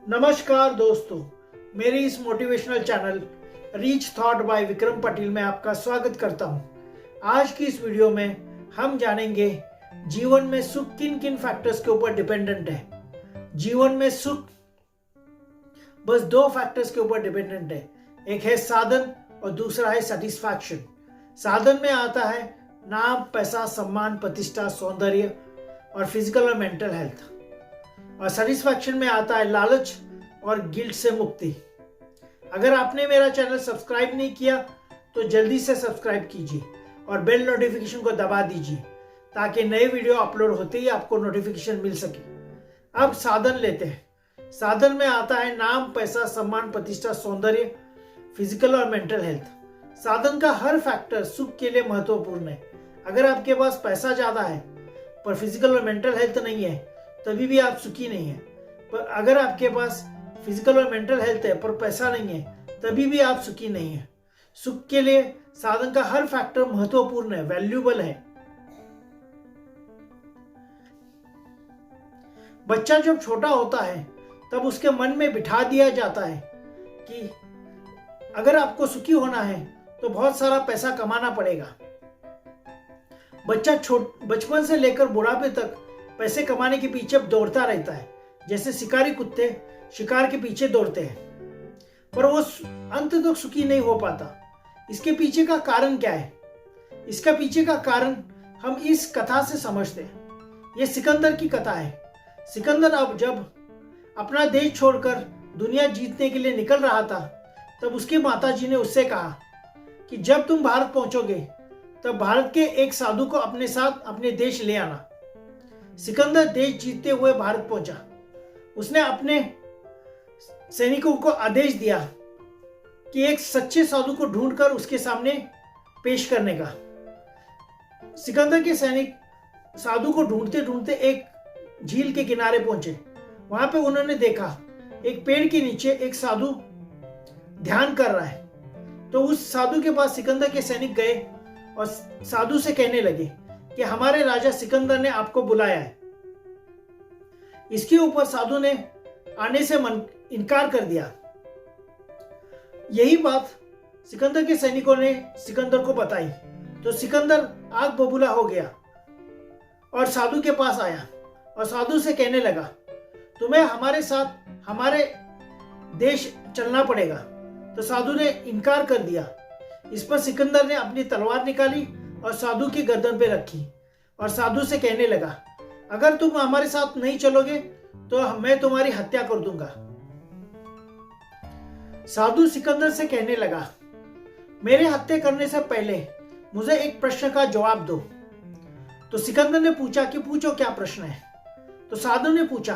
नमस्कार दोस्तों, मेरे इस motivational channel reach thought bye Vikram Patel में आपका स्वागत करता हूं। आज की इस वीडियो में हम जानेंगे जीवन में सुख किन किन फैक्टर्स के ऊपर डिपेंडेंट है। जीवन में सुख बस दो फैक्टर्स के ऊपर डिपेंडेंट है, एक है साधन और दूसरा है सेटिस्फैक्शन। साधन में आता है नाम, पैसा, सम्मान, प्रतिष्ठा, सौंदर्य और फिजिकल और मेंटल हेल्थ। और सेटिस्फैक्शन में आता है लालच और गिल्ट से मुक्ति। अगर आपने मेरा चैनल सब्सक्राइब नहीं किया तो जल्दी से सब्सक्राइब कीजिए और बेल नोटिफिकेशन को दबा दीजिए ताकि नए वीडियो अपलोड होते ही आपको नोटिफिकेशन मिल सके। अब साधन लेते हैं। साधन में आता है नाम, पैसा, सम्मान, प्रतिष्ठा, सौंदर्य, फिजिकल और मेंटल हेल्थ। साधन का हर फैक्टर सुख के लिए महत्वपूर्ण है। अगर आपके पास पैसा ज्यादा है पर फिजिकल और मेंटल हेल्थ नहीं है तभी भी आप सुखी नहीं है। पर अगर आपके पास फिजिकल और मेंटल हेल्थ है पर पैसा नहीं है तभी भी आप सुखी नहीं है। सुख के लिए साधन का हर फैक्टर महत्वपूर्ण है, वैल्यूएबल है। बच्चा जब छोटा होता है तब उसके मन में बिठा दिया जाता है कि अगर आपको सुखी होना है तो बहुत सारा पैसा कमाना पड़ेगा। बच्चा बचपन से लेकर बुढ़ापे तक पैसे कमाने के पीछे दौड़ता रहता है, जैसे शिकारी कुत्ते शिकार के पीछे दौड़ते हैं, पर वो अंत तक सुखी नहीं हो पाता। इसके पीछे का कारण क्या है? इसका पीछे का कारण हम इस कथा से समझते हैं। ये सिकंदर की कथा है। सिकंदर अब जब अपना देश छोड़कर दुनिया जीतने के लिए निकल रहा था तब उसकी माताजी ने उससे कहा कि जब तुम भारत पहुंचोगे तब भारत के एक साधु को अपने साथ अपने देश ले आना। सिकंदर देश जीतते हुए भारत पहुंचा। उसने अपने सैनिकों को आदेश दिया कि एक सच्चे साधु को ढूंढकर उसके सामने पेश करने का। सिकंदर के सैनिक साधु को ढूंढते ढूंढते एक झील के किनारे पहुंचे। वहां पे उन्होंने देखा एक पेड़ के नीचे एक साधु ध्यान कर रहा है। तो उस साधु के पास सिकंदर के सैनिक गए और साधु से कहने लगे कि हमारे राजा सिकंदर ने आपको बुलाया है। इसके ऊपर साधु ने आने से इनकार कर दिया। यही बात सिकंदर के सैनिकों ने सिकंदर को बताई तो सिकंदर आग बबूला हो गया और साधु के पास आया और साधु से कहने लगा, तुम्हें हमारे साथ हमारे देश चलना पड़ेगा। तो साधु ने इनकार कर दिया। इस पर सिकंदर ने अपनी तलवार निकाली और साधु की गर्दन पे रखी और साधु से कहने लगा, अगर तुम हमारे साथ नहीं चलोगे तो मैं तुम्हारी हत्या कर दूंगा। साधु सिकंदर से कहने लगा, मेरे हत्या करने से पहले मुझे एक प्रश्न का जवाब दो। तो सिकंदर ने पूछा कि पूछो क्या प्रश्न है। तो साधु ने पूछा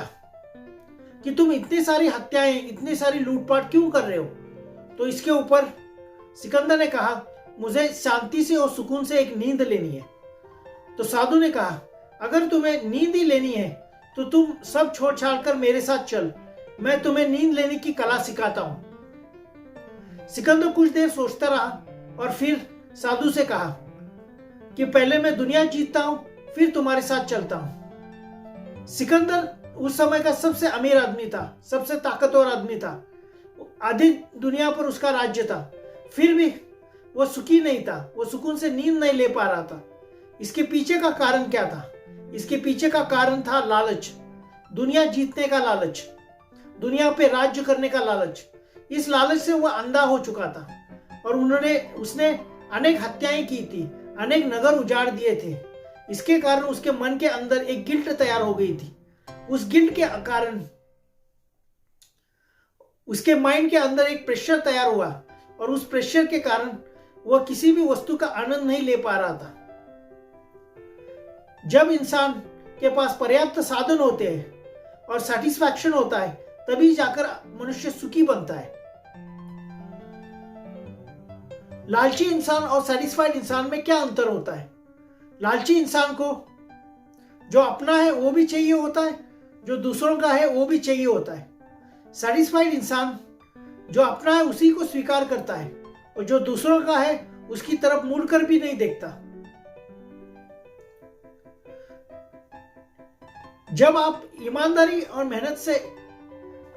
कि तुम इतनी सारी हत्याएं, इतनी सारी लूटपाट क्यों कर रहे हो? तो इसके ऊपर सिकंदर ने कहा, मुझे शांति से और सुकून से एक नींद लेनी है। तो साधु ने कहा, अगर तुम्हें नींद ही लेनी है तो तुम सब छोड़ छाड़ कर मेरे साथ चल, मैं तुम्हें नींद लेने की कला सिखाता हूं। सिकंदर कुछ देर सोचता रहा और फिर साधु से कहा कि पहले मैं दुनिया जीतता हूं फिर तुम्हारे साथ चलता हूं। सिकंदर उस समय का सबसे अमीर आदमी था, सबसे ताकतवर आदमी था, आधी दुनिया पर उसका राज्य था, फिर भी वो सुखी नहीं था, वो सुकून से नींद नहीं ले पा रहा था। इसके पीछे का कारण क्या था? इसके पीछे का कारण था लालच, दुनिया जीतने का लालच, दुनिया पे राज्य करने का लालच। इस लालच से वह अंधा हो चुका था और उसने अनेक हत्याएं की थी, अनेक नगर उजाड़ दिए थे। इसके कारण उसके मन के अंदर एक गिल्ट तैयार हो गई थी। उस गिल्ट के कारण उसके माइंड के अंदर एक प्रेशर तैयार हुआ और उस प्रेशर के कारण वह किसी भी वस्तु का आनंद नहीं ले पा रहा था। जब इंसान के पास पर्याप्त साधन होते हैं और सेटिस्फैक्शन होता है तभी जाकर मनुष्य सुखी बनता है। लालची इंसान और सेटिस्फाइड इंसान में क्या अंतर होता है? लालची इंसान को जो अपना है वो भी चाहिए होता है, जो दूसरों का है वो भी चाहिए होता है। सेटिस्फाइड इंसान जो अपना है उसी को स्वीकार करता है और जो दूसरों का है उसकी तरफ मुड़कर भी नहीं देखता। जब आप ईमानदारी और मेहनत से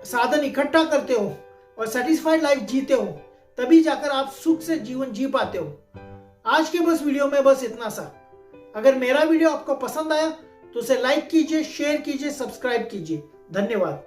साधन इकट्ठा करते हो और सेटिस्फाइड लाइफ जीते हो, तभी जाकर आप सुख से जीवन जी पाते हो। आज के बस वीडियो में बस इतना सा। अगर मेरा वीडियो आपको पसंद आया तो उसे लाइक कीजिए, शेयर कीजिए, सब्सक्राइब कीजिए। धन्यवाद।